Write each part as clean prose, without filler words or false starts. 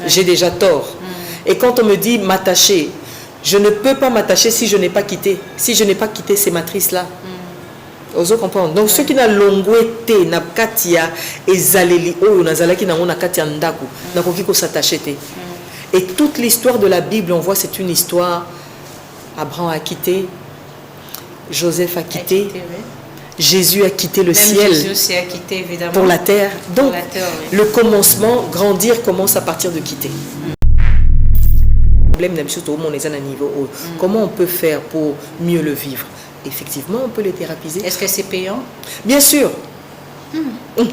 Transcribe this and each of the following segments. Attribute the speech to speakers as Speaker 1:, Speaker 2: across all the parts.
Speaker 1: J'ai déjà tort. Et quand on me dit m'attacher, je ne peux pas m'attacher si je n'ai pas quitté. Si je n'ai pas quitté ces matrices-là. Ozo comprendre. Donc ceux qui n'ont longoué na katia et zaleli o nazalaki na ona katia ndaku na koki ko s'attacher té. Et toute l'histoire de la Bible, on voit, c'est une histoire. Abraham a quitté, Joseph a quitté, oui. Jésus a quitté le ciel.
Speaker 2: Jésus aussi a quitté, évidemment.
Speaker 1: Pour la terre. Donc,
Speaker 2: la terre, oui.
Speaker 1: Le commencement, grandir, commence à partir de quitter. Le problème, comment on peut faire pour mieux le vivre? Effectivement, on peut les thérapiser.
Speaker 2: Est-ce que c'est payant?
Speaker 1: Bien sûr.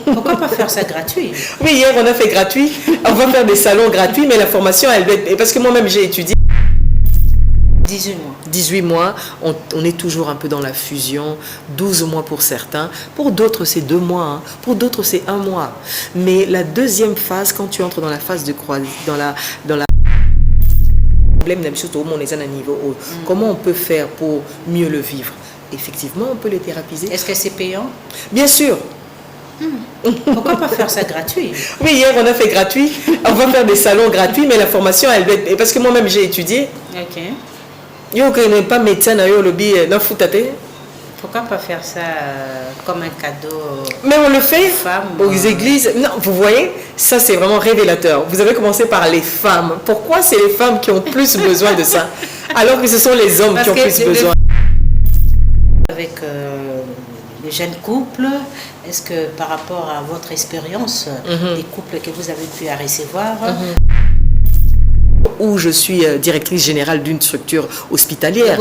Speaker 2: Pourquoi pas faire ça gratuit?
Speaker 1: Oui, hier on a fait gratuit. On va faire des salons gratuits, mais la formation, elle doit être... Parce que moi-même, j'ai étudié.
Speaker 2: 18 mois.
Speaker 1: 18 mois, on est toujours un peu dans la fusion. 12 mois pour certains. Pour d'autres, c'est 2 mois. Hein. Pour d'autres, c'est 1 mois. Mais la deuxième phase, quand tu entres dans la phase de croisée, dans la problème, comment on peut faire pour mieux le vivre? Effectivement, on peut les thérapiser.
Speaker 2: Est-ce que c'est payant?
Speaker 1: Bien sûr.
Speaker 2: Pourquoi pas faire ça gratuit?
Speaker 1: Oui, hier on a fait gratuit. On va faire des salons gratuits, mais la formation, elle doit être... Parce que moi-même, j'ai étudié.
Speaker 2: Ok.
Speaker 1: Yo que n'est pas médecin na yo lobby na foutate.
Speaker 2: Pourquoi pas faire ça comme un cadeau?
Speaker 1: Mais on le fait aux églises. Non, vous voyez, ça c'est vraiment révélateur. Vous avez commencé par les femmes. Pourquoi c'est les femmes qui ont plus besoin de ça, alors que ce sont les hommes qui ont plus besoin?
Speaker 2: Avec les jeunes couples, est-ce que par rapport à votre expérience, des couples que vous avez pu recevoir,
Speaker 1: où je suis directrice générale d'une structure hospitalière.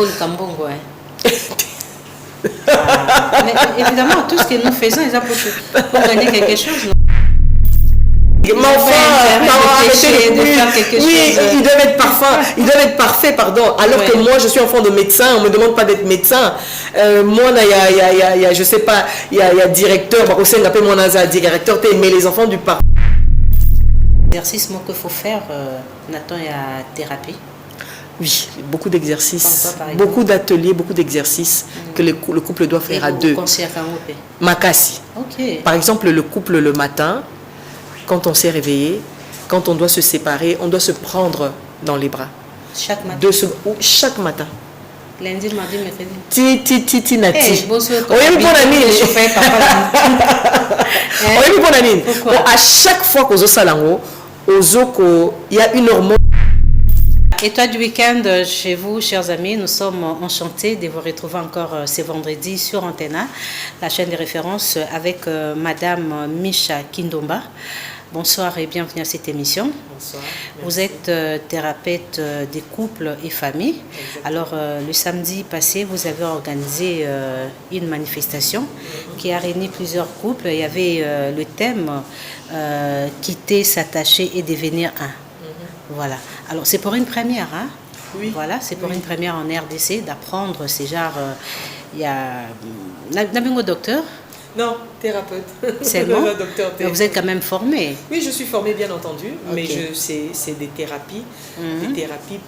Speaker 2: Mais évidemment, tout ce que nous faisons, ils ont pour gagner quelque chose. Non?
Speaker 1: Mais enfin, oui, ils doivent être parfaits. Ils doivent être parfaits, pardon. Alors que moi, je suis enfant de médecin, on me demande pas d'être médecin. Moi, il y a, je sais pas, il y a directeur, au sein de moi, directeur, mais les enfants du parc.
Speaker 2: L'exercice qu'il faut faire, Nathan, il y a thérapie.
Speaker 1: Oui, beaucoup d'exercices, beaucoup d'ateliers, beaucoup d'exercices que le couple doit faire à deux. Makasi.
Speaker 2: Okay.
Speaker 1: Par exemple, le couple le matin, quand on s'est réveillé, quand on doit se séparer, on doit se prendre dans les bras.
Speaker 2: Chaque matin.
Speaker 1: Chaque matin.
Speaker 2: Lundi, mardi, mercredi.
Speaker 1: Ti nati.
Speaker 2: Oui,
Speaker 1: bon année. Bon, à chaque fois qu'on se salango, il y a une hormone.
Speaker 2: Et toi, du week-end, chez vous, chers amis, nous sommes enchantés de vous retrouver encore ce vendredi sur Antena, la chaîne de référence avec Madame Misha Kindomba. Bonsoir et bienvenue à cette émission.
Speaker 1: Bonsoir.
Speaker 2: Vous êtes thérapeute des couples et familles. Exactement. Alors, le samedi passé, vous avez organisé une manifestation qui a réuni plusieurs couples. Il y avait le thème quitter, s'attacher et devenir un. Voilà. Alors, c'est pour une première, hein?
Speaker 1: Oui.
Speaker 2: Voilà, c'est pour une première en RDC d'apprendre ces genres. Il y a. N'avez-vous docteur?
Speaker 1: Non, thérapeute.
Speaker 2: Seulement.
Speaker 1: Docteur,
Speaker 2: vous êtes quand même formé.
Speaker 1: Oui, je suis formée, bien entendu,
Speaker 2: okay.
Speaker 1: Mais c'est des thérapies,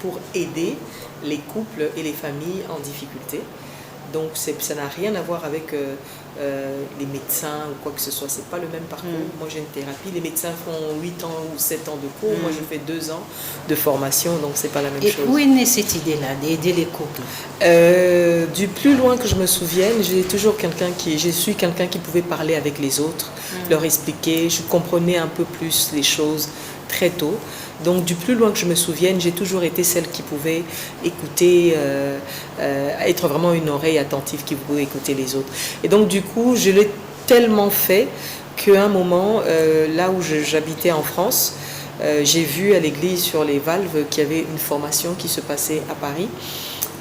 Speaker 1: pour aider les couples et les familles en difficulté. Donc, ça n'a rien à voir avec les médecins ou quoi que ce soit. Ce n'est pas le même parcours. Moi, j'ai une thérapie. Les médecins font 8 ans ou 7 ans de cours. Moi, je fais 2 ans de formation, donc ce n'est pas la même chose.
Speaker 2: Et où est née cette idée-là, d'aider les couples?
Speaker 1: Du plus loin que je me souvienne, je suis quelqu'un qui pouvait parler avec les autres, leur expliquer. Je comprenais un peu plus les choses très tôt. Donc, du plus loin que je me souvienne, j'ai toujours été celle qui pouvait écouter, être vraiment une oreille attentive qui pouvait écouter les autres. Et donc, du coup, je l'ai tellement fait qu'à un moment, là où j'habitais en France, j'ai vu à l'église sur les valves qu'il y avait une formation qui se passait à Paris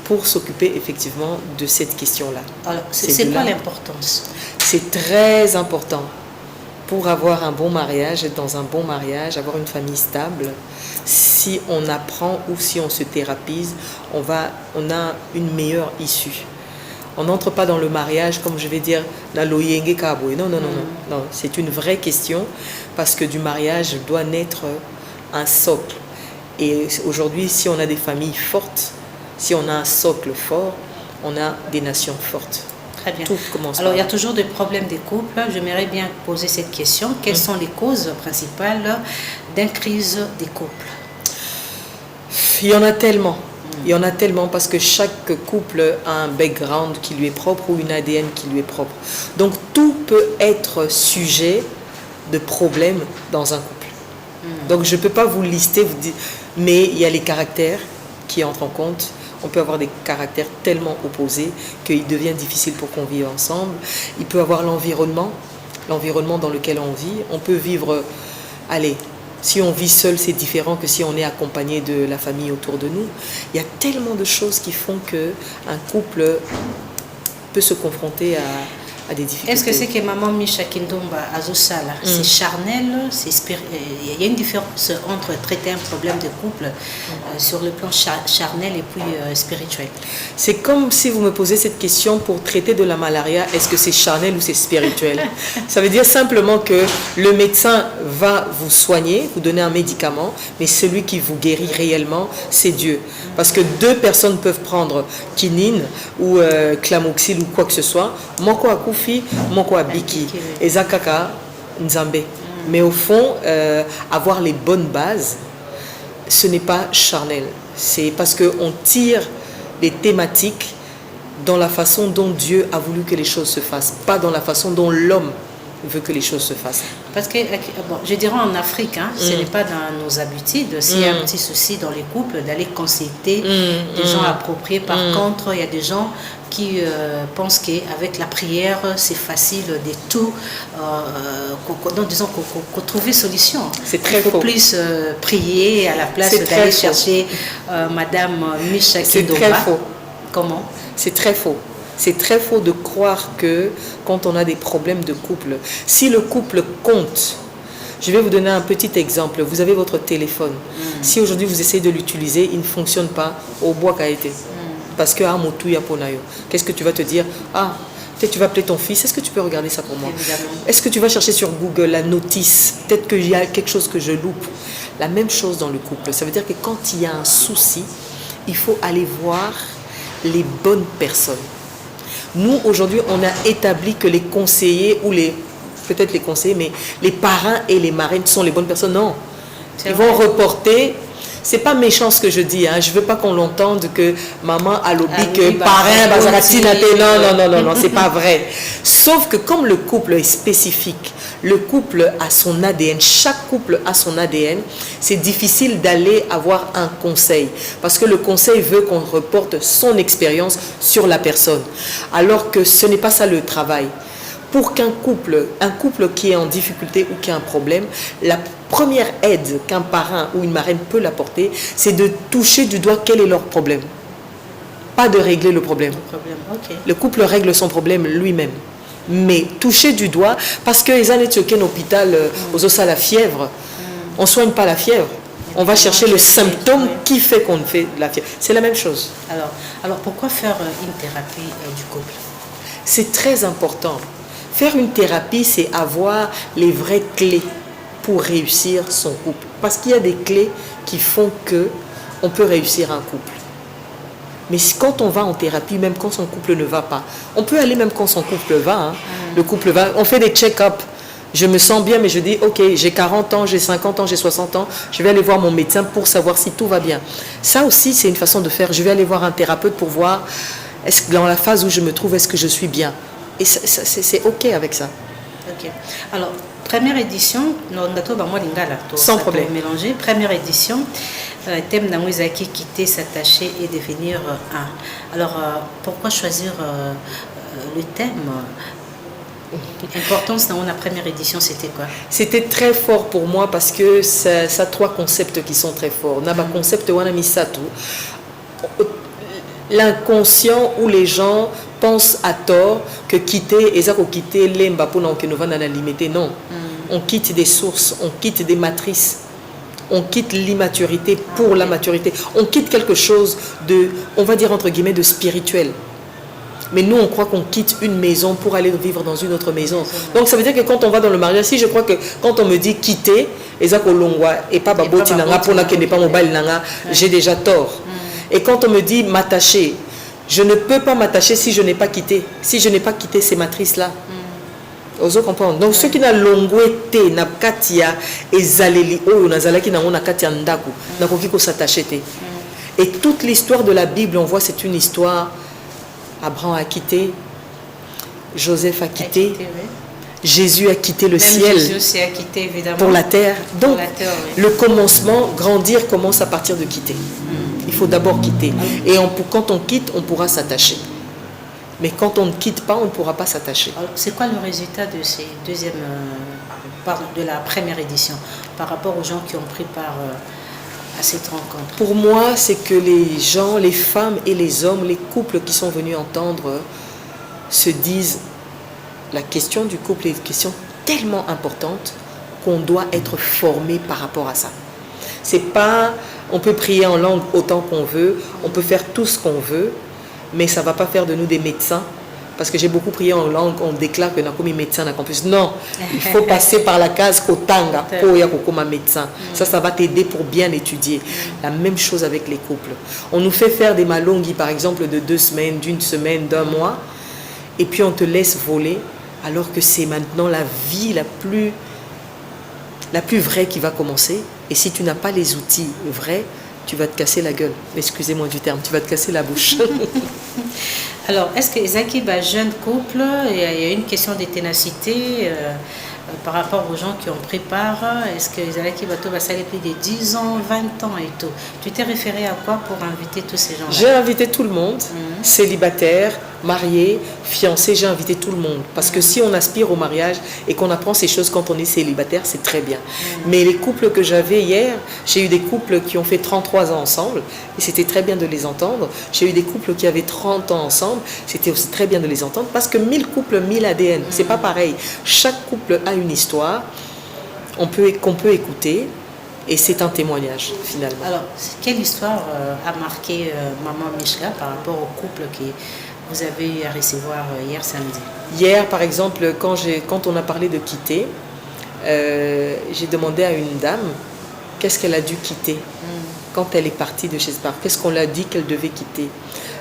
Speaker 1: pour s'occuper effectivement de cette question-là.
Speaker 2: Alors, c'est quoi l'importance?
Speaker 1: C'est très important. Pour avoir un bon mariage, être dans un bon mariage, avoir une famille stable, si on apprend ou si on se thérapise, on a une meilleure issue. On n'entre pas dans le mariage comme je vais dire dans l'oyenge kaboué. Non, c'est une vraie question parce que du mariage doit naître un socle. Et aujourd'hui, si on a des familles fortes, si on a un socle fort, on a des nations fortes.
Speaker 2: Très bien.
Speaker 1: Tout commence.
Speaker 2: Alors, il y a toujours des problèmes des couples. J'aimerais bien poser cette question. Quelles sont les causes principales d'une crise des couples?
Speaker 1: Il y en a tellement. Il y en a tellement parce que chaque couple a un background qui lui est propre ou une ADN qui lui est propre. Donc tout peut être sujet de problèmes dans un couple. Donc je ne peux pas vous lister, vous dire, mais il y a les caractères qui entrent en compte. On peut avoir des caractères tellement opposés qu'il devient difficile pour qu'on vive ensemble. Il peut avoir l'environnement dans lequel on vit. On peut vivre, allez, si on vit seul, c'est différent que si on est accompagné de la famille autour de nous. Il y a tellement de choses qui font qu'un couple peut se confronter à des difficultés.
Speaker 2: Est-ce que c'est que maman Micha Kindomba Azosala, c'est charnel, il y a une différence entre traiter un problème de couple sur le plan charnel et puis spirituel?
Speaker 1: C'est comme si vous me posez cette question pour traiter de la malaria, est-ce que c'est charnel ou c'est spirituel? Ça veut dire simplement que le médecin va vous soigner, vous donner un médicament, mais celui qui vous guérit réellement, c'est Dieu. Parce que deux personnes peuvent prendre quinine ou clamoxyl ou quoi que ce soit, moko akufi, moko abiki, ezakaka nzambe. Mais au fond, avoir les bonnes bases, ce n'est pas charnel. C'est parce qu'on tire des thématiques dans la façon dont Dieu a voulu que les choses se fassent, pas dans la façon dont l'homme veut que les choses se fassent.
Speaker 2: Parce que, bon, je dirais en Afrique, hein, ce n'est pas dans nos habitudes. S'il y a un petit souci dans les couples, d'aller consulter des gens appropriés. Par contre, il y a des gens qui pensent qu'avec la prière, c'est facile de tout, disons qu'on trouve solution.
Speaker 1: C'est très
Speaker 2: faux.
Speaker 1: faux.
Speaker 2: Plus prier à la place d'aller chercher Madame Micha Kindomba.
Speaker 1: C'est très faux.
Speaker 2: Comment?
Speaker 1: C'est très faux. C'est très faux de croire que quand on a des problèmes de couple, si le couple compte, je vais vous donner un petit exemple. Vous avez votre téléphone. Si aujourd'hui vous essayez de l'utiliser, il ne fonctionne pas, au bois qu'a été. Parce que qu'est-ce que tu vas te dire? Ah, peut-être tu vas appeler ton fils, est-ce que tu peux regarder ça pour moi? Est-ce que tu vas chercher sur Google la notice? Peut-être qu'il y a quelque chose que je loupe. La même chose dans le couple. Ça veut dire que quand il y a un souci, il faut aller voir les bonnes personnes. Nous, aujourd'hui, on a établi que les conseillers, ou peut-être les conseillers, mais les parrains et les marraines sont les bonnes personnes. Non. Ils vont reporter. C'est pas méchant ce que je dis. Hein. Je veux pas qu'on l'entende que maman a lobby, que parrain, non, c'est pas vrai. Sauf que comme le couple est spécifique, le couple a son ADN, chaque couple a son ADN, c'est difficile d'aller avoir un conseil. Parce que le conseil veut qu'on reporte son expérience sur la personne. Alors que ce n'est pas ça le travail. Pour un couple qui est en difficulté ou qui a un problème, la première aide qu'un parrain ou une marraine peut l'apporter, c'est de toucher du doigt quel est leur problème. Pas de régler le problème.
Speaker 2: Okay.
Speaker 1: Le couple règle son problème lui-même. Mais toucher du doigt, parce que les années de l'hôpital, aux os à la fièvre, on ne soigne pas la fièvre. On va chercher le symptôme qui fait qu'on fait de la fièvre. C'est la même chose.
Speaker 2: Alors pourquoi faire une thérapie du couple?
Speaker 1: C'est très important. Faire une thérapie, c'est avoir les vraies clés pour réussir son couple. Parce qu'il y a des clés qui font qu'on peut réussir un couple. Mais quand on va en thérapie, même quand son couple ne va pas, on peut aller même quand son couple va. Hein. Le couple va, on fait des check-up. Je me sens bien, mais je dis, ok, j'ai 40 ans, j'ai 50 ans, j'ai 60 ans, je vais aller voir mon médecin pour savoir si tout va bien. Ça aussi, c'est une façon de faire. Je vais aller voir un thérapeute pour voir, est-ce que dans la phase où je me trouve, est-ce que je suis bien? Et c'est ok avec ça.
Speaker 2: Ok. Alors, première édition,
Speaker 1: sans problème.
Speaker 2: Mélanger. Première édition, thème d'Amouizaki, quitter, s'attacher et devenir un. Alors, pourquoi choisir le thème? L'importance dans la première édition, c'était quoi? C'était
Speaker 1: très fort pour moi parce que ça a trois concepts qui sont très forts. On a un concept Wanamisatu. L'inconscient où les gens pensent à tort que quitter, et ça qu'on quitter l'emba pour nous va dans la limiter. Non. On quitte des sources, on quitte des matrices, on quitte l'immaturité pour la maturité. On quitte quelque chose de, on va dire entre guillemets, de spirituel. Mais nous, on croit qu'on quitte une maison pour aller vivre dans une autre maison. Donc, ça veut dire que quand on va dans le mariage, si je crois que quand on me dit quitter, et pas baboti nanga pour n'est pas mobile nanga, j'ai déjà tort. Et quand on me dit m'attacher, je ne peux pas m'attacher si je n'ai pas quitté. Si je n'ai pas quitté ces matrices-là. Ozo comprendre. Donc, ceux qui n'ont l'ongoué na katia et zaleli oyo na zalaki na na katia ndaku na koki ko s'attacher te. Et toute l'histoire de la Bible, on voit, c'est une histoire. Abraham a quitté, Joseph a quitté, oui. Jésus a quitté le ciel.
Speaker 2: Jésus aussi a quitté, évidemment.
Speaker 1: Pour la terre. Donc,
Speaker 2: la terre, oui.
Speaker 1: Le commencement, grandir commence à partir de quitter. Il faut d'abord quitter. Et quand on quitte, on pourra s'attacher. Mais quand on ne quitte pas, on ne pourra pas s'attacher.
Speaker 2: C'est quoi le résultat de ces de la première édition par rapport aux gens qui ont pris part à cette rencontre?
Speaker 1: Pour moi, c'est que les gens, les femmes et les hommes, les couples qui sont venus entendre se disent la question du couple est une question tellement importante qu'on doit être formé par rapport à ça. C'est pas, on peut prier en langue autant qu'on veut, on peut faire tout ce qu'on veut, mais ça ne va pas faire de nous des médecins. Parce que j'ai beaucoup prié en langue, on déclare que nous sommes médecins dans le campus. Non, il faut passer par la case Kotanga pour être médecin. Ça va t'aider pour bien étudier. La même chose avec les couples. On nous fait faire des malongues, par exemple, de 2 semaines, d'une semaine, d'un mois, et puis on te laisse voler, alors que c'est maintenant la vie la plus vraie qui va commencer. Et si tu n'as pas les outils vrais, tu vas te casser la gueule. Excusez-moi du terme, tu vas te casser la bouche.
Speaker 2: Alors, est-ce que Ezaki, jeune couple, il y a une question de ténacité par rapport aux gens qui ont pris part? Est-ce que Ezaki Bato va s'aller plus de 10 ans, 20 ans et tout? Tu t'es référé à quoi pour inviter tous ces gens-là?
Speaker 1: J'ai invité tout le monde, célibataire, marié, fiancé, j'ai invité tout le monde. Parce que si on aspire au mariage et qu'on apprend ces choses quand on est célibataire, c'est très bien. Mais les couples que j'avais hier, j'ai eu des couples qui ont fait 33 ans ensemble et c'était très bien de les entendre. J'ai eu des couples qui avaient 30 ans ensemble, c'était aussi très bien de les entendre parce que 1000 couples, 1000 ADN, c'est pas pareil. Chaque couple a une histoire qu'on peut écouter et c'est un témoignage finalement.
Speaker 2: Alors, quelle histoire a marqué Maman Michela par rapport au couple que vous avez eu à recevoir hier samedi?
Speaker 1: Hier, par exemple, quand on a parlé de quitter, j'ai demandé à une dame qu'est-ce qu'elle a dû quitter quand elle est partie de chez Spar. Qu'est-ce qu'on lui a dit qu'elle devait quitter?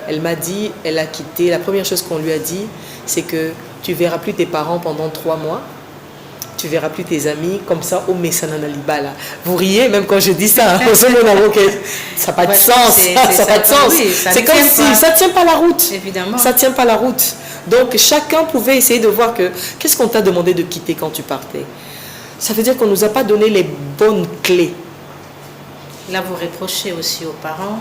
Speaker 1: Elle m'a dit, elle a quitté. La première chose qu'on lui a dit, c'est que tu verras plus tes parents pendant 3 mois. Tu verras plus tes amis comme ça au Messananalibala. Vous riez même quand je dis ça. Hein, ça n'a pas de sens. Ça n'a pas de sens. Oui, c'est comme si ça ne tient pas la route.
Speaker 2: Évidemment.
Speaker 1: Ça ne tient pas la route. Donc chacun pouvait essayer de voir que qu'est-ce qu'on t'a demandé de quitter quand tu partais. Ça veut dire qu'on ne nous a pas donné les bonnes clés.
Speaker 2: Là, vous reprochez aussi aux parents.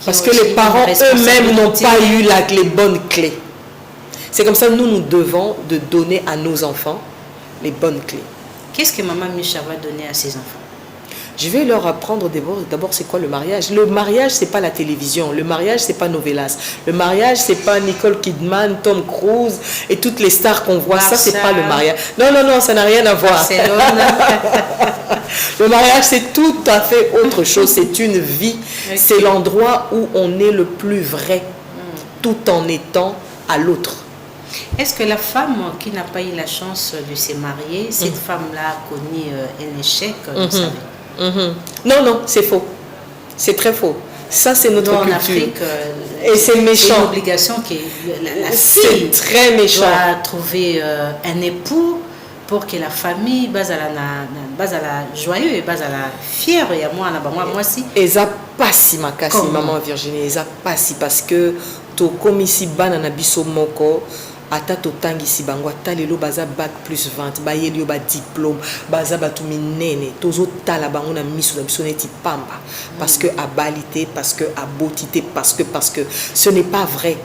Speaker 1: Parce que les parents eux-mêmes n'ont pas eu les bonnes clés. C'est comme ça que nous devons de donner à nos enfants les bonnes clés.
Speaker 2: Qu'est-ce que Maman Micha va donner à ses enfants?
Speaker 1: Je vais leur apprendre d'abord c'est quoi le mariage. Le mariage, c'est pas la télévision. Le mariage, c'est pas Novelas. Le mariage, c'est pas Nicole Kidman, Tom Cruise et toutes les stars qu'on voit. Ça, c'est pas le mariage. Non, ça n'a rien à voir. Le mariage, c'est tout à fait autre chose. C'est une vie. Okay. C'est l'endroit où on est le plus vrai, tout en étant à l'autre.
Speaker 2: Est-ce que la femme qui n'a pas eu la chance de se marier, cette femme-là a connu un échec, vous savez?
Speaker 1: Non, c'est faux. C'est très faux. Ça, c'est notre culture.
Speaker 2: En Afrique,
Speaker 1: et c'est méchant.
Speaker 2: C'est une obligation que la fille
Speaker 1: très méchant.
Speaker 2: doit trouver un époux pour que la famille base à la joyeuse et base à la fière. Et à moi aussi.
Speaker 1: Et ça passe ma casse, maman Virginie. Et ça passe parce que to comme ici banana biso moko. Ata totangisi bango ata lelo baza bac plus 20 bayeli yo ba diplôme baza batu minene tozo tala bango na miso na biso neti pamba parce que abalité parce que abotité parce que ce n'est pas vrai.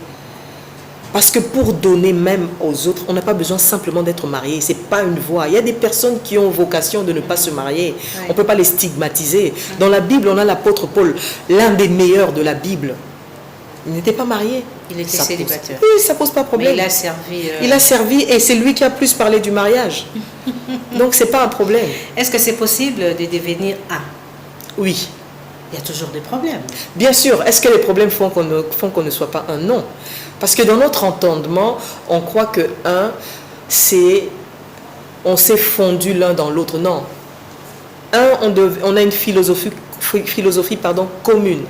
Speaker 1: Parce que pour donner même aux autres, on n'a pas besoin simplement d'être marié. Ce n'est pas une voie. Il y a des personnes qui ont vocation de ne pas se marier. On ne peut pas les stigmatiser. Dans la Bible, on a l'apôtre Paul, l'un des meilleurs de la Bible. Il n'était pas marié.
Speaker 2: Il était célibataire.
Speaker 1: Oui, ça pose pas de problème.
Speaker 2: Mais il a servi.
Speaker 1: Il a servi et c'est lui qui a plus parlé du mariage. Donc c'est pas un problème.
Speaker 2: Est-ce que c'est possible de devenir un?
Speaker 1: Oui.
Speaker 2: Il y a toujours des problèmes.
Speaker 1: Bien sûr. Est-ce que les problèmes font qu'on ne soit pas un? Non. Parce que dans notre entendement, on croit que un, c'est on s'est fondu l'un dans l'autre. Non. On a une philosophie commune.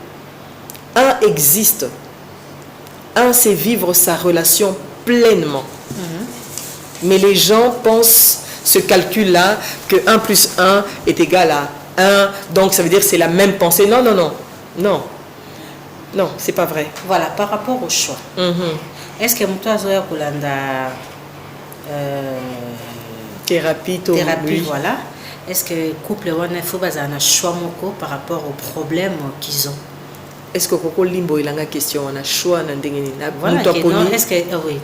Speaker 1: Un existe. Un, c'est vivre sa relation pleinement. Mais les gens pensent ce calcul-là que 1 plus 1 est égal à 1, donc ça veut dire que c'est la même pensée. Non, non, non, non. Non, c'est pas vrai.
Speaker 2: Voilà, par rapport au choix. Est-ce que toi, Zoya Kolanda,
Speaker 1: thérapie,
Speaker 2: oui. Voilà. Est-ce que le couple il faut un choix par rapport aux problèmes qu'ils ont?
Speaker 1: Est-ce que Koko Limbo il a une question, on a choix dans
Speaker 2: voilà, est-ce que oui,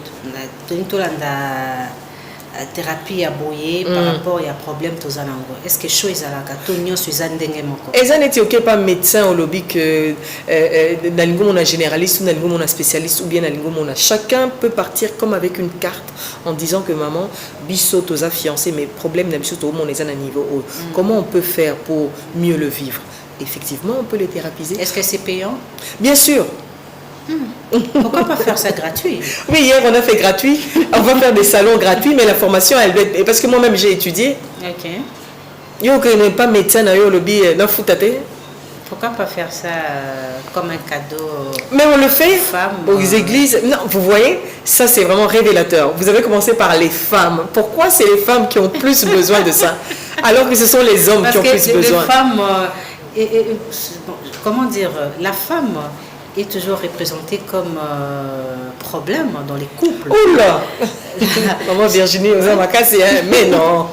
Speaker 2: thérapie à boyer par rapport à problème tous anango. Est-ce que chose à la catonio suis andenge moko?
Speaker 1: Et ça n'était ok pas médecin au lobby que nalingo mon généraliste ou nalingo mon spécialiste ou bien nalingo mon chacun peut partir comme avec une carte en disant que maman biso toza fiancé mais problème na biso to mon les à niveau haut. Comment on peut faire pour mieux le vivre? Effectivement, on peut les thérapiser.
Speaker 2: Est-ce que c'est payant?
Speaker 1: Bien sûr.
Speaker 2: Pourquoi pas faire ça gratuit?
Speaker 1: Oui, hier on a fait gratuit. On va faire des salons gratuits, mais la formation, elle doit être... Parce que moi-même, j'ai étudié.
Speaker 2: Ok.
Speaker 1: Yo, que n'est pas médecin, yo, lobby, non, foutate.
Speaker 2: Pourquoi pas faire ça comme un cadeau?
Speaker 1: Mais on le fait aux églises. Non, vous voyez, ça c'est vraiment révélateur. Vous avez commencé par les femmes. Pourquoi c'est les femmes qui ont plus besoin de ça, alors que ce sont les hommes qui ont plus besoin?
Speaker 2: Les femmes... comment dire, la femme est toujours représentée comme problème dans les couples.
Speaker 1: Oula. Maman Virginie, vous avez cassé, mais non.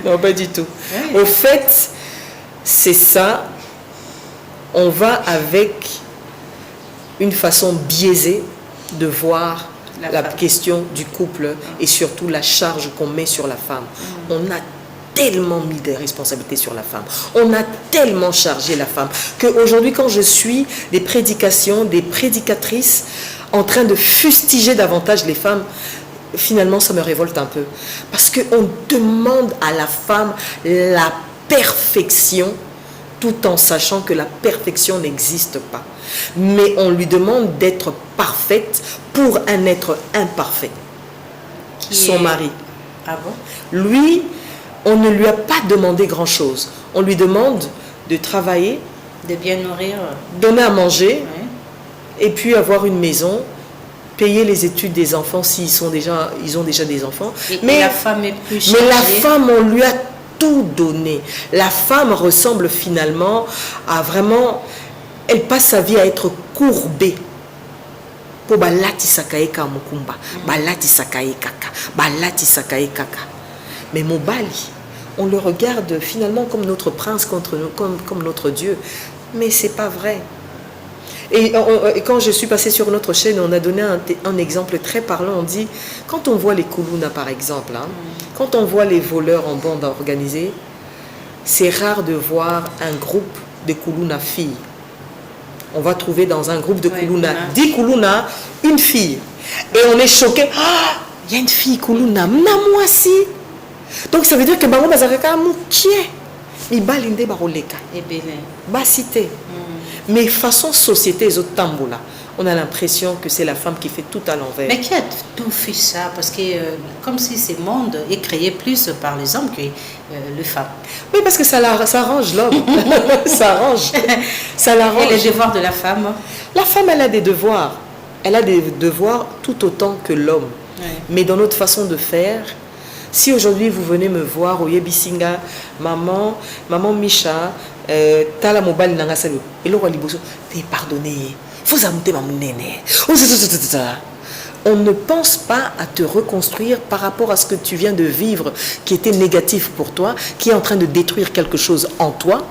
Speaker 1: Non, pas du tout. Ouais. Au fait, c'est ça. On va avec une façon biaisée de voir la question du couple et surtout la charge qu'on met sur la femme. On a tellement mis des responsabilités sur la femme. On a tellement chargé la femme qu'aujourd'hui, quand je suis des prédications, des prédicatrices en train de fustiger davantage les femmes, finalement, ça me révolte un peu. Parce qu'on demande à la femme la perfection tout en sachant que la perfection n'existe pas. Mais on lui demande d'être parfaite pour un être imparfait. Son mari.
Speaker 2: Ah bon?
Speaker 1: Lui, on ne lui a pas demandé grand-chose. On lui demande de travailler,
Speaker 2: de bien nourrir,
Speaker 1: donner à manger, et puis avoir une maison, payer les études des enfants s'ils ont déjà des enfants.
Speaker 2: Mais la femme est plus chargée.
Speaker 1: Mais la femme, on lui a tout donné. La femme ressemble finalement à vraiment... Elle passe sa vie à être courbée. Pour balati sakae kamukumba, balati sakae kaka, balati sakae kaka. Mais Mobali, on le regarde finalement comme notre prince, comme notre Dieu. Mais c'est pas vrai. Et quand je suis passée sur notre chaîne, on a donné un exemple très parlant. On dit, quand on voit les Kuluna par exemple, quand on voit les voleurs en bande organisée, c'est rare de voir un groupe de Kuluna filles. On va trouver dans un groupe de Kuluna, 10 Kuluna, une fille. Et on est choqué. Ah, il y a une fille Kuluna, moi aussi. Donc ça veut dire que Bango Bazareka Moukié. Mais balinde baroleka.
Speaker 2: Et Bénin.
Speaker 1: Basité. Mais façon société, on a l'impression que c'est la femme qui fait tout à l'envers.
Speaker 2: Mais qui a tout fait ça? Parce que comme si ce monde est créé plus par les hommes que les femmes.
Speaker 1: Oui, parce que ça arrange l'homme. Ça arrange. Ça l'arrange.
Speaker 2: Et les devoirs de la femme?
Speaker 1: La femme, elle a des devoirs. Elle a des devoirs tout autant que l'homme. Mais dans notre façon de faire, si aujourd'hui vous venez me voir au Yebisinga, maman Micha, tala mobile nanga salo, et l'on t'es pardonné, faut amouter ma mounene. On ne pense pas à te reconstruire par rapport à ce que tu viens de vivre qui était négatif pour toi, qui est en train de détruire quelque chose en toi,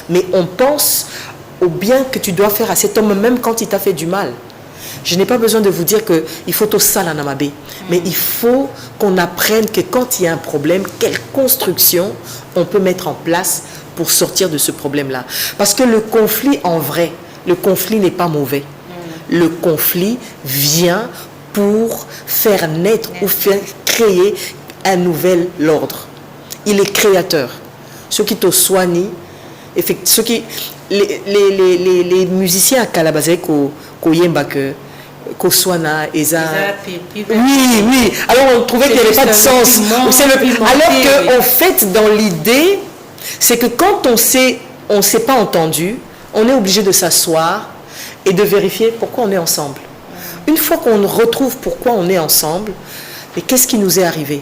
Speaker 1: mais on pense au bien que tu dois faire à cet homme même quand il t'a fait du mal. Je n'ai pas besoin de vous dire qu'il faut au sal en amabé, mais il faut qu'on apprenne que quand il y a un problème, quelle construction on peut mettre en place pour sortir de ce problème-là. Parce que le conflit en vrai, le conflit n'est pas mauvais. Le conflit vient pour faire naître ou faire créer un nouvel ordre. Il est créateur. Ceux qui te soignent, ceux qui... Les musiciens à Calabazé, Koyemba, Koswana, Eza. Oui. Alors on trouvait qu'il n'y avait pas de sens. Alors qu'en fait, dans l'idée, c'est que quand on ne s'est pas entendu, on est obligé de s'asseoir et de vérifier pourquoi on est ensemble. Une fois qu'on retrouve pourquoi on est ensemble, Mais qu'est-ce qui nous est arrivé?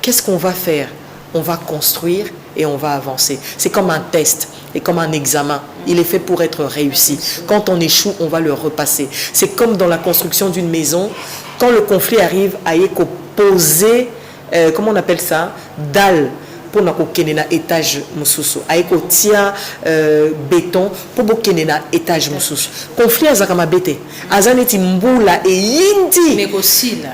Speaker 1: Qu'est-ce qu'on va faire? On va construire et on va avancer. C'est comme un test et comme un examen. Il est fait pour être réussi. Quand on échoue, on va le repasser. C'est comme dans la construction d'une maison. Quand le conflit arrive, à poser, comment on appelle ça? Dalle. Pour na kokenena étage mususu aiko tia béton pour bokenena étage mususu conflit azakama bete azaneti mbula e yindi
Speaker 2: mais aussi là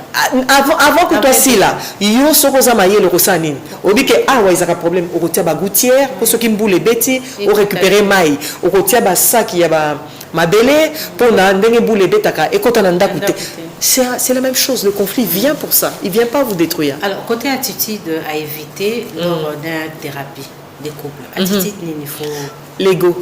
Speaker 1: avant que toi si là yo soko za mayele ko sanini obike awa izaka problème o kotia ba gouttière pour ceux qui mbule beti o récupérer mai o kotia ba sac ya ba mabele pour na ndenge mbule betaka e kota na ndaku te. C'est la même chose, le conflit vient pour ça, il ne vient pas vous détruire.
Speaker 2: Alors, côté attitude à éviter lors d'une thérapie des couples, attitude, il faut...
Speaker 1: L'ego,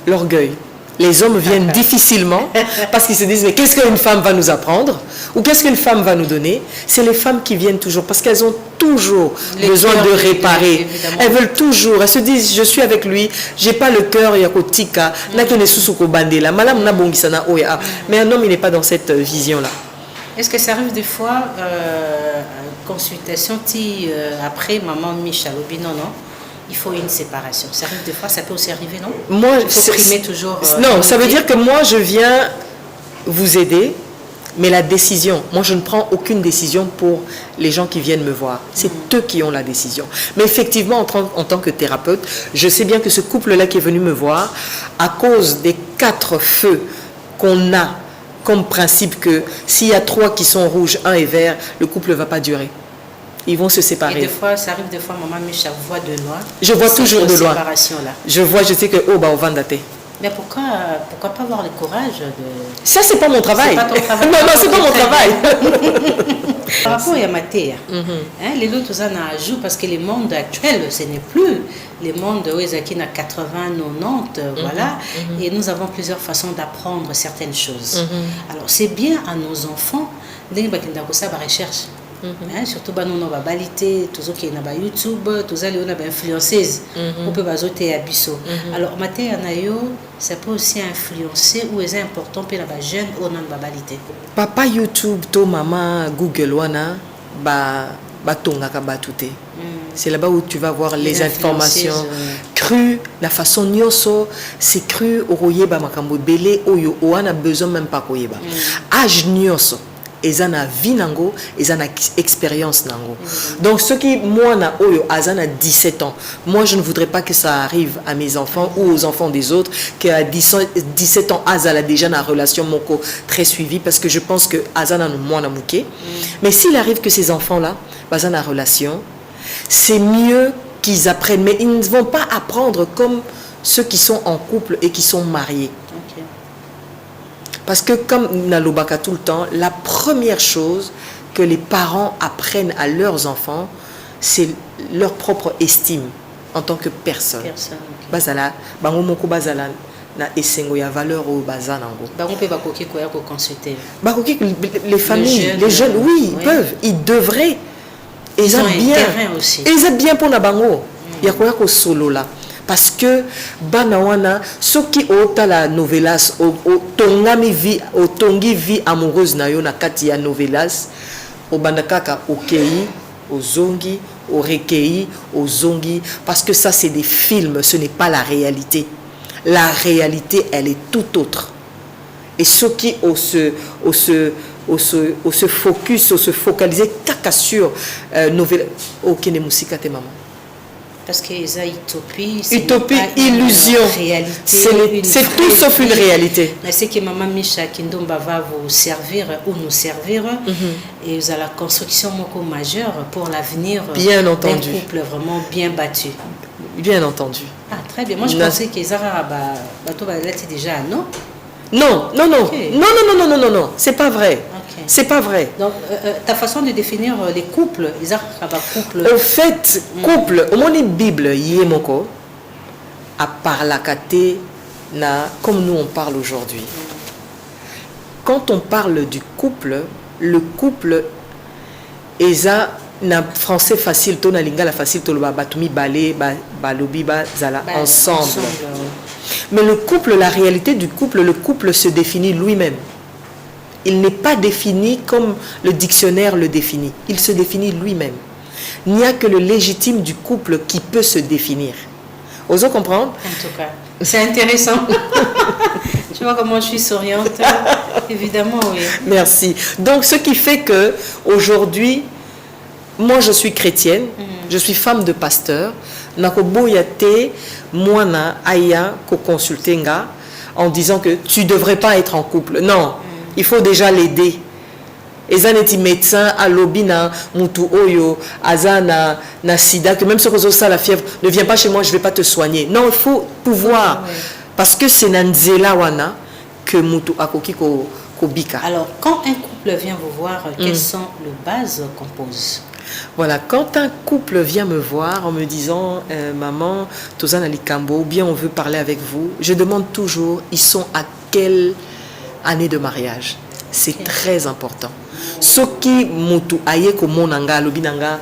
Speaker 1: l'orgueil. Les hommes viennent difficilement parce qu'ils se disent mais qu'est-ce qu'une femme va nous apprendre ou qu'est-ce qu'une femme va nous donner? C'est les femmes qui viennent toujours parce qu'elles ont toujours besoin de réparer. Elles veulent toujours, elles se disent je suis avec lui, j'ai pas le cœur yakotika, nakene susuko bandela, malam na bongisana oya. Mais un homme il n'est pas dans cette vision là.
Speaker 2: Est-ce que ça arrive des fois consultation après maman Michel Obi non il faut une séparation. Ça arrive des fois, ça peut aussi arriver, non?
Speaker 1: Moi,
Speaker 2: il faut primer toujours.
Speaker 1: Non, ça veut dire que moi, je viens vous aider, mais la décision, moi, je ne prends aucune décision pour les gens qui viennent me voir. C'est eux qui ont la décision. Mais effectivement, en tant que thérapeute, je sais bien que ce couple-là qui est venu me voir, à cause des 4 feux qu'on a comme principe que s'il y a 3 qui sont rouges, 1 est vert, le couple ne va pas durer. Ils vont se séparer.
Speaker 2: Et des fois, ça arrive des fois, maman Micha voit de loin.
Speaker 1: Je vois toujours de loin. Je vois, je sais que oh bah on va dater.
Speaker 2: Mais pourquoi pas avoir le courage de...
Speaker 1: Ça c'est pas mon travail.
Speaker 2: C'est pas ton travail.
Speaker 1: Non, c'est pas mon travail.
Speaker 2: Par rapport à Matéa, les autres en ajoutent parce que le monde actuel, ce n'est plus le monde où ils ont 80, 90, voilà. Et nous avons plusieurs façons d'apprendre certaines choses. Alors c'est bien à nos enfants de recherche. Surtout bah nous on va baliter tous ceux qui na ba YouTube tous les on a influenceuse on peut bazoter à biso alors maté anayo ça peut aussi influencer ou est important pour les jeunes on a baliter
Speaker 1: papa YouTube to maman Google wana ba tonga ka batuté c'est là-bas où tu vas voir les informations crues la façon nyoso c'est cru oye ba makambo belé oyo on a besoin même pas koyeba âge nyoso ils ont une vie nango, ils ont une expérience nango. Donc ceux qui moi na oyo azana 17 ans, moi je ne voudrais pas que ça arrive à mes enfants ou aux enfants des autres qu'à 17 ans azala déjà une relation moko très suivie parce que je pense que azana no moi na muké. Mais s'il arrive que ces enfants là bazana une relation, c'est mieux qu'ils apprennent mais ils ne vont pas apprendre comme ceux qui sont en couple et qui sont mariés. Parce que comme Nalobaka tout le temps, la première chose que les parents apprennent à leurs enfants, c'est leur propre estime en tant que personne. Bazala, bango moko bazala na esengo ya valeur au bazanango.
Speaker 2: Bango pe bakoki koya ko consulter.
Speaker 1: Bakoki les familles, les jeunes, oui, ils peuvent, ils devraient. Ils ont bien.
Speaker 2: Aussi.
Speaker 1: Ils ont bien pour na bango. Ya koya ko solo là. Parce que banawana ceux qui ont la novelas tongami vie tongi vie amoureuse na yo na kati ya novelas obandakaka okei ozongi orekei ozongi parce que ça c'est des films, ce n'est pas la réalité. La réalité elle est tout autre. Et ceux qui se focus, se focaliser kaka sur novelas okene musika te maman.
Speaker 2: Parce que les utopie,
Speaker 1: illusion, c'est tout sauf une réalité.
Speaker 2: Mais c'est que maman Micha Kindomba va vous servir ou nous servir et vous avez la construction majeure pour l'avenir d'un couple vraiment bien battu.
Speaker 1: Bien entendu.
Speaker 2: Ah, très bien. Moi je pensais que Zara était déjà non.
Speaker 1: Non, c'est pas vrai. Okay. C'est pas vrai.
Speaker 2: Donc, ta façon de définir les couples, les couples.
Speaker 1: Au fait, couple, au moins Bible, yemoko, à part la kate, comme nous on parle aujourd'hui. Quand on parle du couple, le couple, eza na français facile, to na lingala facile, to ba batumi balé, balobi ba zala ensemble. Mais le couple, la réalité du couple, le couple se définit lui-même. il n'est pas défini comme le dictionnaire le définit. Il se définit lui-même. Il n'y a que le légitime du couple qui peut se définir. Osez comprendre?
Speaker 2: En tout cas, c'est intéressant. Tu vois comment je suis souriante? Évidemment, oui.
Speaker 1: Merci. Donc, ce qui fait que aujourd'hui, moi, je suis chrétienne, je suis femme de pasteur. Nakoboyate, moana aya ko consultenga en disant que tu ne devrais pas être en couple. Non, il faut déjà l'aider. Ezaneti médecin à lobina mutu oyo azana na sida que même si ça la fièvre ne viens pas chez moi, je vais pas te soigner. Non, il faut pouvoir parce que c'est nanzela wana que mutu akoki ko bika.
Speaker 2: Alors, quand un couple vient vous voir, quelles sont les bases qu'on pose?
Speaker 1: Voilà, quand un couple vient me voir en me disant maman, Tozana Likambo, ou bien on veut parler avec vous, je demande toujours, ils sont à quelle année de mariage? C'est très important. Ce qui mutu aye ko monanga lobinanga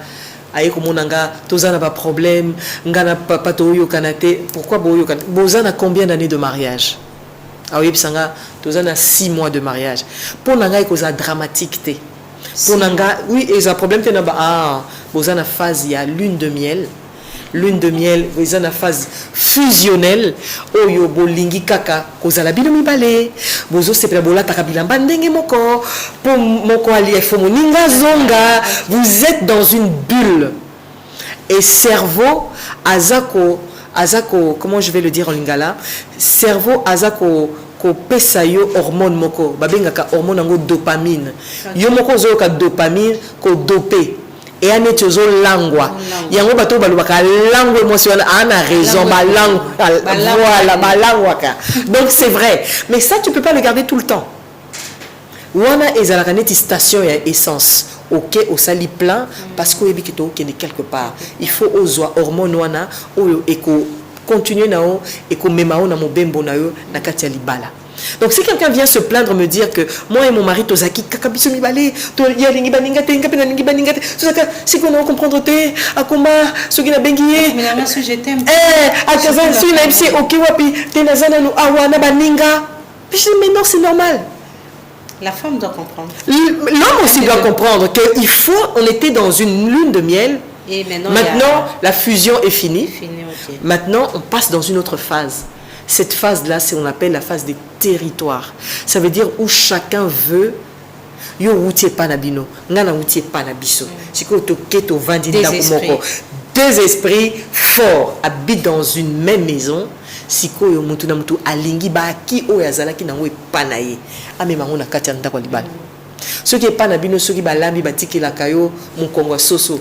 Speaker 1: aye ko monanga Tozana ba problème, ngana papa toyo kanate, pourquoi boyo kanate? Bozana combien d'années de mariage? Ah oui, bisanga Tozana 6 mois de mariage. Pour nanga ikoza dramatique te. Pour nanga, oui, et ça problème que naba ah, bozana phase il y a lune de miel, bozana phase fusionnelle, oyo bolingi kaka kozala bino mibale, bozo sepela bolata kabilamba ndenge moko, pour moko ali fomoninga zonga, vous êtes dans une bulle. Et cerveau azako, comment je vais le dire en lingala, cerveau azako ko pesa yo hormone moko babengaka hormone ngo dopamine yo moko zo ka dopamine ko dopé et aneto zo langwa yango bato balobaka langwa moi c'est ana raison malangwa voilà malangwa ka donc c'est vrai mais ça tu peux pas le garder tout le temps wana ezalaka neti station ya essence ok au sali plein parce que ebikito qui est quelque part il faut ozwa hormone wana oyo eko continuer nao et comme memao na mobembo na yo na kati ya libala. Donc si quelqu'un vient se plaindre me dire que moi et mon mari tozaki kakabiso mibale to ya lingi baninga te ngapena lingi baninga te saka si qu'on a comprendre te akoma soki na bengiye
Speaker 2: mais la je t'aime
Speaker 1: akaza si na ipsi ok wapi te nazana no awana baninga mais non c'est normal.
Speaker 2: La femme doit comprendre.
Speaker 1: L'homme aussi doit comprendre qu'il faut on était dans une lune de miel.
Speaker 2: Et
Speaker 1: maintenant la fusion est finie.
Speaker 2: Okay.
Speaker 1: Maintenant, on passe dans une autre phase. Cette phase-là, c'est on appelle la phase des territoires. Ça veut dire où chacun veut. Yo outie panabino, ngana outie panabiso. C'est que to vandi deux esprits forts habitent dans une même maison. Siko yo mutu na mutu alingi ba ki o yazala ki nango epanaye. Amema ngona kati ndako libala. Ce qui est pas nabino, ce qui balambi batiki la kayo, mon kongo soso.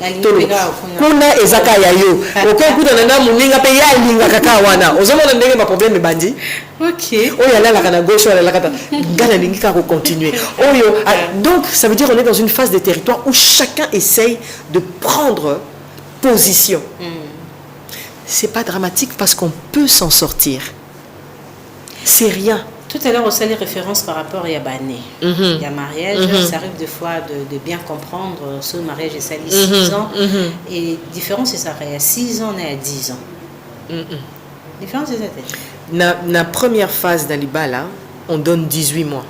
Speaker 1: Kuna ezaka yayo. Aucun coup de nana muninga pe ya linga kaka wana. Ozomo na ndenge ma problème bandi.
Speaker 2: OK.
Speaker 1: Oh ya la kana gauche la kata. Ngana lingi ka continuer. Oh yo. Donc ça veut dire on est dans une phase de territoire où chacun essaye de prendre position. C'est pas dramatique parce qu'on peut s'en sortir. C'est rien.
Speaker 2: Tout à l'heure, on s'est les références par rapport à Yabané. Il y a mariage, ça arrive des fois de bien comprendre ce mariage est sali 6 ans. Et différence, c'est ça, il y a 6 ans et à 10 ans. Différence, c'est ça.
Speaker 1: La première phase d'Alibala, on donne 18 mois.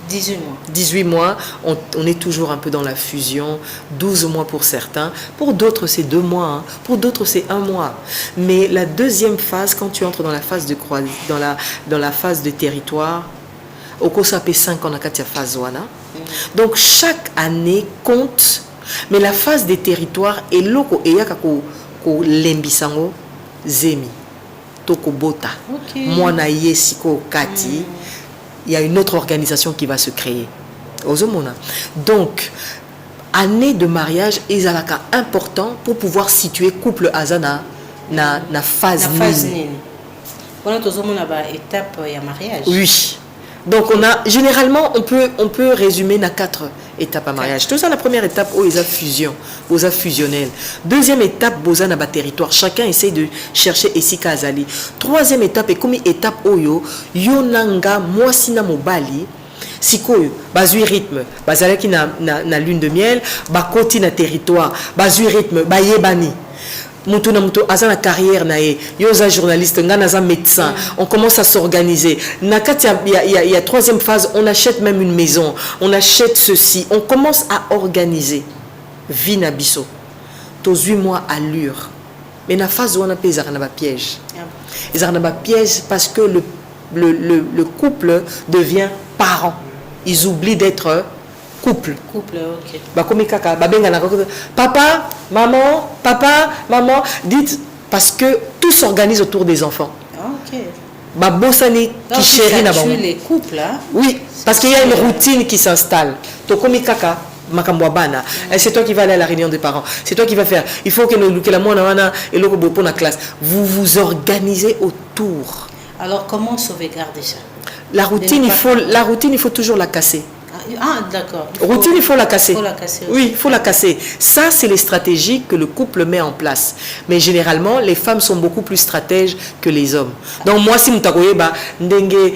Speaker 2: 18 mois.
Speaker 1: 18 mois, on est toujours un peu dans la fusion, 12 mois pour certains, pour d'autres c'est 2 mois, hein. Pour d'autres c'est 1 mois. Mais la deuxième phase, quand tu entres dans la phase de dans la phase de territoire, au Kosa P5 on a katia phase wana. Donc chaque année compte, mais la phase des territoires est loko eyaka ko lembisango zemi toko bota. Mwana yesiko kati. Il y a une autre organisation qui va se créer. Donc, année de mariage est important pour pouvoir situer couple Azana na phase nini.
Speaker 2: On a étape de mariage.
Speaker 1: Oui. Donc généralement on peut résumer na 4 étapes à mariage. Tout ça la première étape où ils a fusion, aux a fusionnel. Deuxième étape boza na ba territoire, chacun essaye de chercher esika azali. Troisième étape est comme étape oyo yonanga mwasi na mobali sikoyo bazui rythme, bazalaki na lune de miel, bakoti na territoire, bazui rythme, bayebani. Mutu na mutu aza na carrière na ye, yoza journaliste, nga naza médecin. On commence à s'organiser. Nakati il y a troisième phase, on achète même une maison, on achète ceci, on commence à organiser. Vie na biso. Tos 8 mois allure. Mais na phase où on a payé un piège. Ils ont un piège parce que le couple devient parent. Ils oublient d'être couple.
Speaker 2: Couple, ok.
Speaker 1: Papa, maman, dites, parce que tout s'organise autour des enfants.
Speaker 2: Ok.
Speaker 1: Babosani qui chérit na bango.
Speaker 2: Les couples, hein?
Speaker 1: Oui, parce qu'il y a une routine qui s'installe. Tokomi kaka. C'est toi qui vas aller à la réunion des parents. C'est toi qui vas faire. Il faut que la moana et le pour la classe. Vous vous organisez autour.
Speaker 2: Alors comment sauvegarder ça?
Speaker 1: La routine, il faut toujours la casser.
Speaker 2: Ah, d'accord.
Speaker 1: Routine, il faut la casser. Oui, il faut la
Speaker 2: d'accord.
Speaker 1: casser. Ça, c'est les stratégies que le couple met en place. Mais généralement, les femmes sont beaucoup plus stratèges que les hommes. Donc, moi, si je ndenge,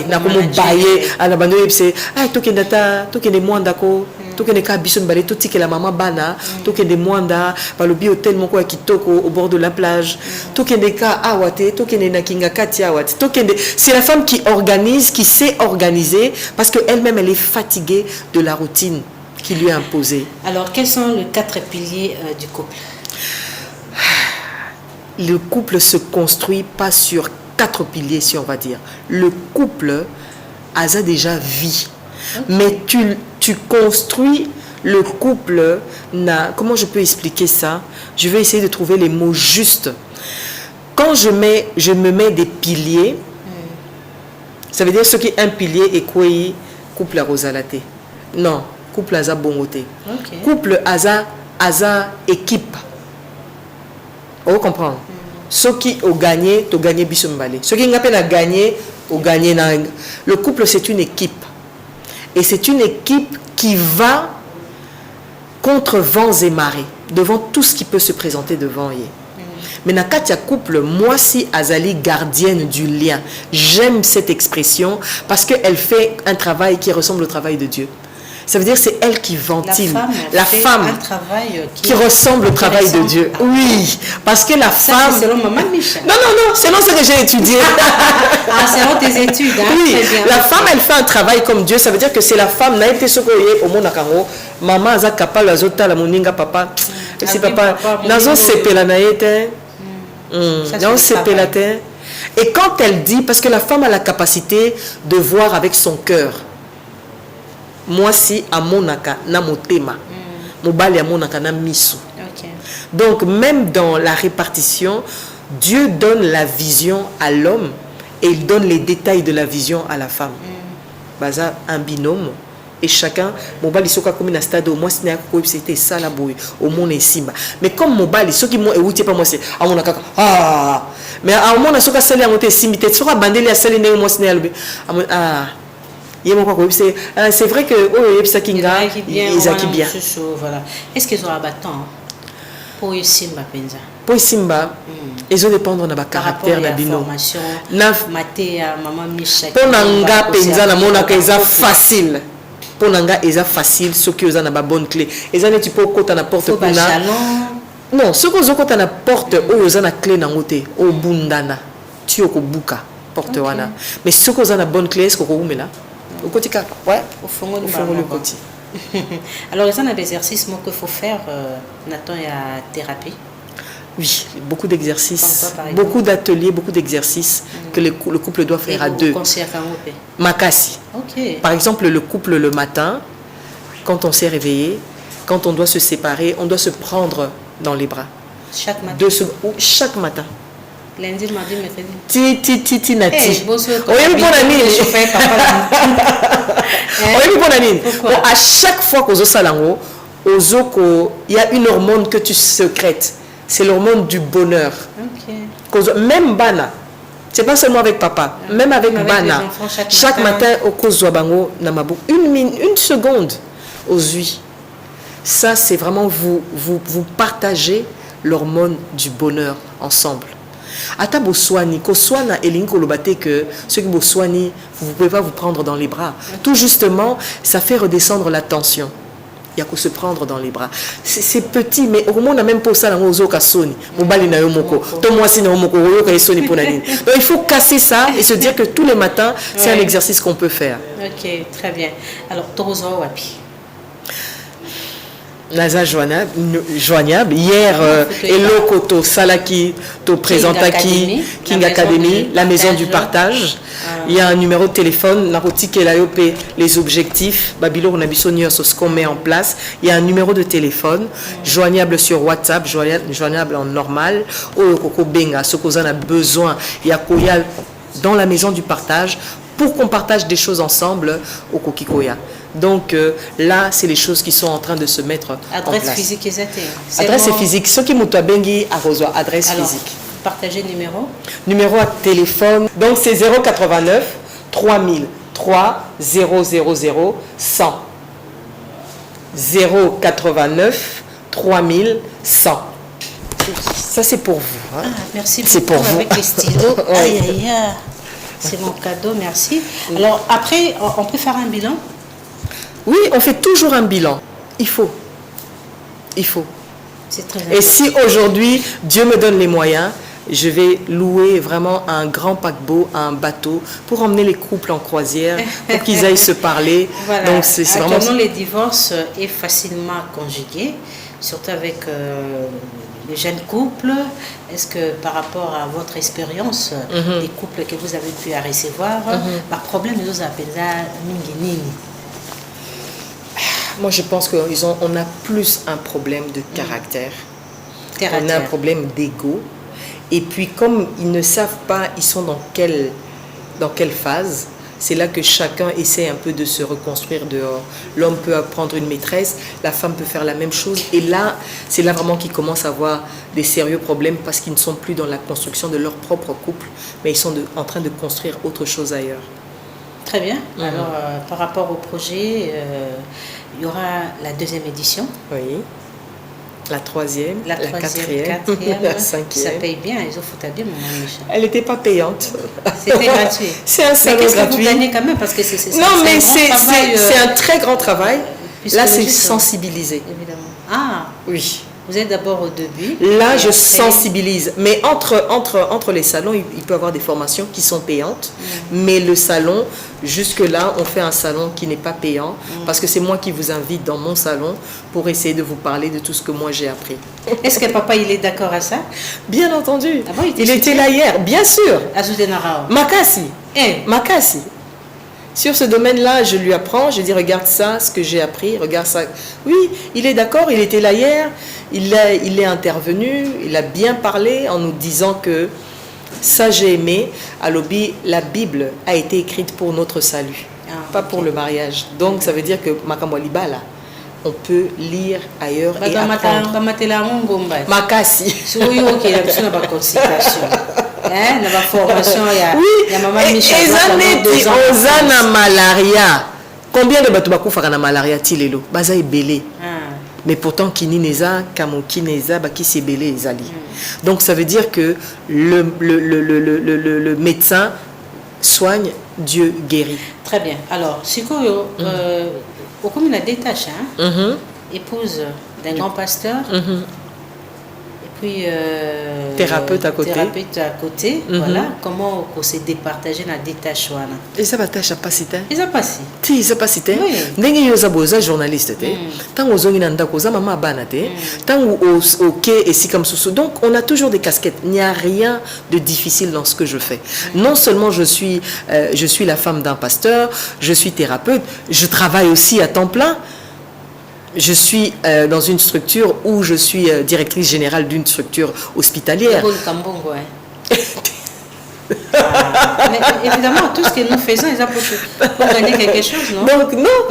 Speaker 1: nakomo baye, alabando yepse, tokendata, tokende mwandako, tokende ka biso mbale, totike la maman bana, tokende mwanda, balobi hotel moko ya kitoko au bord de la plage, tokende ka awate, tokende na kinga kati awate, tokende. C'est la femme qui organise, qui sait organiser, parce qu'elle-même, elle est fatiguée de la routine qui lui est imposée.
Speaker 2: Alors, quels sont les 4 piliers du couple?
Speaker 1: Le couple se construit pas sur 4 piliers, si on va dire. Le couple a déjà vie. Okay. Mais tu construis le couple. Comment je peux expliquer ça? Je vais essayer de trouver les mots justes. Quand je me mets des piliers, ça veut dire ce qui est un pilier et quoi couple à rosalate. Non, couple à bongoté. Okay. Couple à équipe. Vous comprenez? Ceux qui ont gagné, tu as gagné Bissombale. Ceux qui n'ont pas gagné, ont gagné. Le couple, c'est une équipe. Et c'est une équipe qui va contre vents et marées, devant tout ce qui peut se présenter devant eux. Mais dans le couple, moi, si Azali, gardienne du lien, j'aime cette expression parce qu'elle fait un travail qui ressemble au travail de Dieu. Ça veut dire que c'est elle qui ventile. La femme
Speaker 2: un travail
Speaker 1: qui ressemble au travail de Dieu. Oui, parce que la femme...
Speaker 2: C'est selon Maman Michel.
Speaker 1: Non, selon ce que j'ai étudié.
Speaker 2: Selon tes études. Hein?
Speaker 1: Oui, la femme, elle fait un travail comme Dieu. Ça veut dire que c'est la femme. Naïté Sokoye, au monde Akaro, maman, Aza Kapal, Azota, la Moninga, papa. C'est papa. Nazo Sepela Naïté. Nazo Sepela. Et quand elle dit, parce que la femme a la capacité de voir avec son cœur. Moi si à monaka na motema mobali à monaka na misu. Donc même dans la répartition, Dieu donne la vision à l'homme et il donne les détails de la vision à la femme. Baza un binôme et chacun mobali soka comme na stade au moins c'était ça la boy au monde et simba. Mais comme mobali ceux qui m'ont écouté pas moi c'est à monaka mais à mon soka sali à monter simité sera bandeli à sali né moi c'est vrai que ça qui bien.
Speaker 2: Voilà. Est-ce qu'ils ont un bâton pour Simba Penza?
Speaker 1: Pour Simba, ils ont dépendre de la caractère d'Abino.
Speaker 2: Maté à Maman Michel.
Speaker 1: Pour Nanga Penza, na mona que c'est facile. Pour Nanga, c'est facile. Ceux qui ont une bonne clé. Ils ont tu peux côté na porte pour na. Non, ceux qui ont côté na porte, ils ont la clé na ngote, au bundana, tu au buka porte wana. Mais ceux qui ont la bonne clé, est-ce que vous là? Au côté cap, ouais, au fond le côté.
Speaker 2: Alors, il y a des exercices qu'il faut faire, Nathan, il y a thérapie.
Speaker 1: Oui, beaucoup d'exercices, beaucoup d'ateliers, beaucoup d'exercices que le couple doit faire à deux. Makasi.
Speaker 2: Okay.
Speaker 1: Par exemple, le couple le matin, quand on s'est réveillé, quand on doit se séparer, on doit se prendre dans les bras.
Speaker 2: Chaque matin.
Speaker 1: Chaque matin.
Speaker 2: Lundi, mardi, mercredi.
Speaker 1: Ti nati. À chaque fois qu'on salango, il y a une hormone que tu secrètes. C'est l'hormone du bonheur. Même Bana, c'est pas seulement avec papa, même avec Bana. Chaque matin, au Kozoabango, Namabou, une seconde aux huit. Ça, c'est vraiment vous partagez l'hormone du bonheur ensemble. Ata boswani, koswana elinko lobate que ceux qui boswani, vous ne pouvez pas vous prendre dans les bras. Tout justement, ça fait redescendre la tension. il y a qu'à se prendre dans les bras. C'est petit, mais au moins on n'a même pas ça dans nos okasoni. Donc il faut casser ça et se dire que tous les matins, c'est un exercice qu'on peut faire.
Speaker 2: Ok, très bien. Alors, Torozo Wapi.
Speaker 1: Naza joignable. Hier, Hello Koto Salaki, to présentaki, King Academy, la maison du partage. Il y a un numéro de téléphone, les objectifs, Babylon, on a ce qu'on met en place. Il y a un numéro de téléphone, joignable sur WhatsApp, joignable en normal. Ce qu'on a besoin, il y a dans la maison du partage pour qu'on partage des choses ensemble au Kokikoya. Donc là, c'est les choses qui sont en train de se mettre
Speaker 2: adresse
Speaker 1: en place.
Speaker 2: Physique
Speaker 1: Adresse physique. Ce qui bengi adresse
Speaker 2: alors,
Speaker 1: physique.
Speaker 2: Partagez numéro.
Speaker 1: Numéro à téléphone. Donc c'est 089 3003 000 100. 089 3100. Ça c'est pour vous. Hein.
Speaker 2: Ah, merci beaucoup.
Speaker 1: C'est pour vous.
Speaker 2: Avec les stylos. Aïe aïe aïe. C'est mon cadeau, merci. Alors après, on peut faire un bilan?
Speaker 1: Oui, on fait toujours un bilan. Il faut.
Speaker 2: C'est très important.
Speaker 1: Et si aujourd'hui, Dieu me donne les moyens, je vais louer vraiment un grand paquebot, un bateau, pour emmener les couples en croisière, pour qu'ils aillent se parler.
Speaker 2: Voilà.
Speaker 1: Donc c'est vraiment...
Speaker 2: Actuellement, les divorces est facilement conjugué, surtout avec les jeunes couples. Est-ce que par rapport à votre expérience, les couples que vous avez pu recevoir, par problème, nous appelons ça minginini?
Speaker 1: Moi, je pense qu'on a plus un problème de caractère. On a un problème d'ego. Et puis, comme ils ne savent pas, ils sont dans quelle phase, c'est là que chacun essaie un peu de se reconstruire dehors. L'homme peut apprendre une maîtresse, la femme peut faire la même chose. Et là, c'est là vraiment qu'ils commencent à avoir des sérieux problèmes parce qu'ils ne sont plus dans la construction de leur propre couple, mais ils sont en train de construire autre chose ailleurs.
Speaker 2: Très bien. Alors, par rapport au projet, il y aura la 2e édition.
Speaker 1: Oui. La 3e, la 4e, la 5e.
Speaker 2: Ça paye bien, ils ont foutu bien, mon ami Michel.
Speaker 1: Elle n'était pas payante.
Speaker 2: C'était gratuit.
Speaker 1: C'est un salon gratuit.
Speaker 2: Mais qu'est-ce que vous gagnez quand même? Parce que c'est
Speaker 1: non, mais c'est un très grand travail. Là, c'est sensibiliser.
Speaker 2: Évidemment. Ah,
Speaker 1: oui.
Speaker 2: Vous êtes d'abord au début.
Speaker 1: Là, je sensibilise. Mais entre les salons, il peut y avoir des formations qui sont payantes. Mais le salon, jusque-là, on fait un salon qui n'est pas payant. Parce que c'est moi qui vous invite dans mon salon pour essayer de vous parler de tout ce que moi j'ai appris.
Speaker 2: Est-ce que papa, il est d'accord à ça?
Speaker 1: Bien entendu.
Speaker 2: Ah bon, il
Speaker 1: était là hier, bien sûr. Makasi. Makasi. Sur ce domaine-là, je lui apprends, je dis regarde ça, ce que j'ai appris, regarde ça. Oui, il est d'accord, il était là hier, il est intervenu, il a bien parlé en nous disant que ça j'ai aimé. À l'Obi, la Bible a été écrite pour notre salut, pas pour le mariage. Donc ça veut dire que Makamwaliba là, on peut lire ailleurs et apprendre. Makasi.
Speaker 2: Hein, dans la formation, il y a maman Michel.
Speaker 1: Ozana malaria. Combien de bateaux bakufaka na malaria tilelo? Baza ebele. Mais pourtant kinineza, kamokineza, baki sebele ezali. Donc ça veut dire que le médecin soigne, Dieu guérit.
Speaker 2: Très bien. Alors, sikoyo, comme il a des tâches, épouse d'un grand pasteur. Puis
Speaker 1: thérapeute à côté.
Speaker 2: Voilà. Comment on s'est départagé dans des tâches.
Speaker 1: Et ça va tâche à passer.
Speaker 2: Ils ont passé.
Speaker 1: Si, ça passe. N'engue yo zaboza journaliste te. Tant aux ongi nanda koza maman banate. Tant au quai et si comme ça. Donc on a toujours des casquettes. Il n'y a rien de difficile dans ce que je fais. Non seulement je suis la femme d'un pasteur, je suis thérapeute, je travaille aussi à temps plein. Je suis dans une structure où je suis directrice générale d'une structure hospitalière.
Speaker 2: Mais évidemment, tout ce que nous faisons, ils ont pour gagner quelque chose, non?
Speaker 1: Donc, non.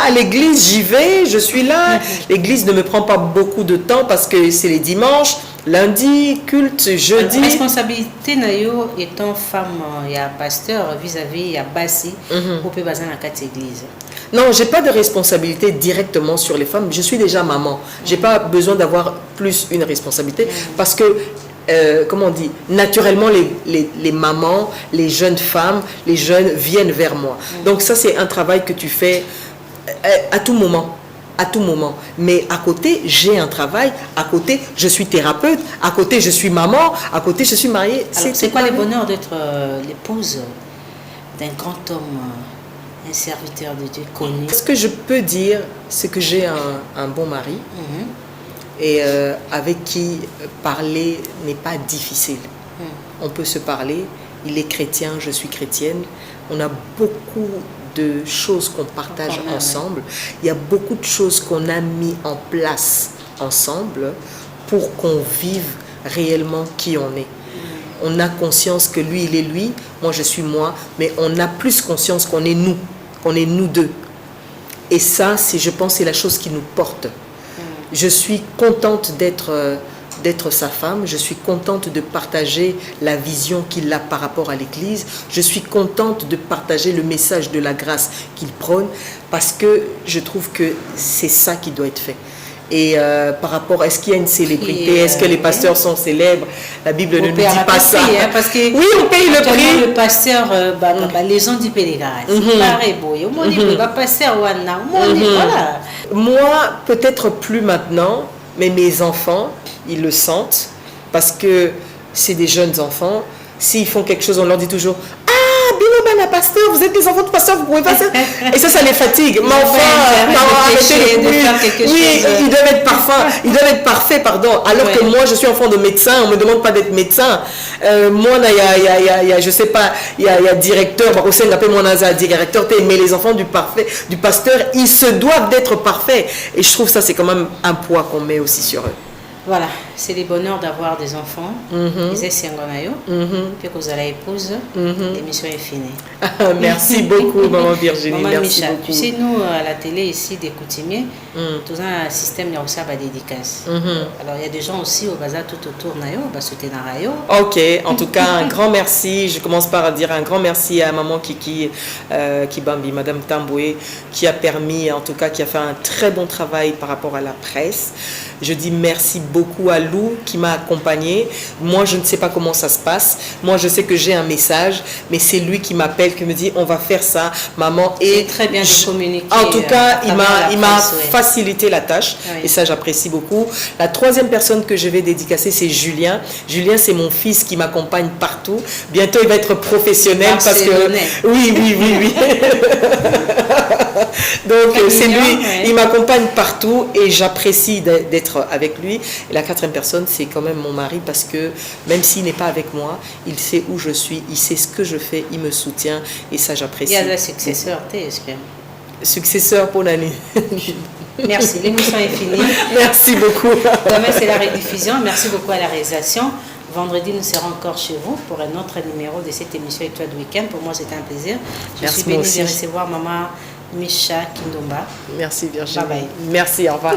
Speaker 1: À l'église, j'y vais, je suis là. L'église ne me prend pas beaucoup de temps parce que c'est les dimanches. Lundi, culte, jeudi.
Speaker 2: La responsabilité nayo étant femme, il y a pasteur vis-à-vis, il y a bassi, pour peut baser dans la église.
Speaker 1: Non, j'ai pas de responsabilité directement sur les femmes. Je suis déjà maman. J'ai pas besoin d'avoir plus une responsabilité parce que comment on dit, naturellement les mamans, les jeunes femmes, les jeunes viennent vers moi. Donc ça c'est un travail que tu fais à tout moment. À tout moment. Mais à côté, j'ai un travail. À côté, je suis thérapeute. À côté, je suis maman. À côté, je suis mariée.
Speaker 2: C'est quoi le bonheur d'être l'épouse d'un grand homme, un serviteur de Dieu connu?
Speaker 1: Ce que je peux dire, c'est que j'ai un bon mari et avec qui parler n'est pas difficile. On peut se parler. Il est chrétien, je suis chrétienne. On a beaucoup de choses qu'on partage ensemble. Il y a beaucoup de choses qu'on a mis en place ensemble pour qu'on vive réellement qui on est. On a conscience que lui, il est lui, moi, je suis moi, mais on a plus conscience qu'on est nous deux. Et ça, je pense, c'est la chose qui nous porte. Je suis contente d'être sa femme, je suis contente de partager la vision qu'il a par rapport à l'Église, je suis contente de partager le message de la grâce qu'il prône, parce que je trouve que c'est ça qui doit être fait. Et par rapport, est-ce qu'il y a une célébrité, est-ce que les pasteurs sont célèbres? La Bible ne nous dit pas ça.
Speaker 2: Parce que
Speaker 1: oui, on paye le prix.
Speaker 2: Le pasteur, les gens du Pélégrage, c'est pareil, voilà.
Speaker 1: Moi, peut-être plus maintenant, mais mes enfants, ils le sentent parce que c'est des jeunes enfants. S'ils font quelque chose, on leur dit toujours « Ah, Bilobana, pasteur, vous êtes des enfants de pasteur, vous pouvez pas ça. » Et ça les fatigue. Mais enfin, arrêtez les bruits. Oui, ils doivent être parfaits, pardon. Alors que moi, je suis enfant de médecin, on me demande pas d'être médecin. Moi, il y a, je sais pas, il y a directeur, au sein de moi, directeur, mais les enfants du pasteur, ils se doivent d'être parfaits. Et je trouve ça, c'est quand même un poids qu'on met aussi sur eux.
Speaker 2: Voilà, c'est le bonheur d'avoir des enfants. Ils essaient puis que vous allez épouse, l'émission est finie.
Speaker 1: Merci beaucoup, maman Virginie.
Speaker 2: Maman
Speaker 1: Merci
Speaker 2: Micha,
Speaker 1: beaucoup.
Speaker 2: tu sais, nous, à la télé ici, des coutumiers, tout un système, il y a aussi des dédicaces. Alors, il y a des gens aussi au bazar tout autour, on va soutenir Nayo.
Speaker 1: Ok, en tout cas, un grand merci. Je commence par dire un grand merci à maman Kiki Kibambi, Madame Tamboué, qui a permis, en tout cas, qui a fait un très bon travail par rapport à la presse. Je dis merci beaucoup à Lou qui m'a accompagnée. Moi, je ne sais pas comment ça se passe. Moi, je sais que j'ai un message, mais c'est lui qui m'appelle, qui me dit on va faire ça, maman.
Speaker 2: Et très bien de communiquer.
Speaker 1: En tout cas, il m'a facilité la tâche et ça, j'apprécie beaucoup. La troisième personne que je vais dédicacer, c'est Julien. Julien, c'est mon fils qui m'accompagne partout. Bientôt, il va être professionnel parce que oui. Donc, c'est lui. Il m'accompagne partout et j'apprécie d'être avec lui. Et la quatrième personne, c'est quand même mon mari parce que même s'il n'est pas avec moi, il sait où je suis, il sait ce que je fais, il me soutient et ça j'apprécie.
Speaker 2: Il y a la successeur, est-ce que...
Speaker 1: Successeur pour l'année.
Speaker 2: Merci, l'émission est finie.
Speaker 1: Merci beaucoup.
Speaker 2: Demain c'est la rediffusion, merci beaucoup à la réalisation. Vendredi, nous serons encore chez vous pour un autre numéro de cette émission Étoile de Week-end. Pour moi, c'était un plaisir. Je suis bénie de recevoir maman Micha Kindomba.
Speaker 1: Merci Virginie.
Speaker 2: Bye bye.
Speaker 1: Merci, au revoir.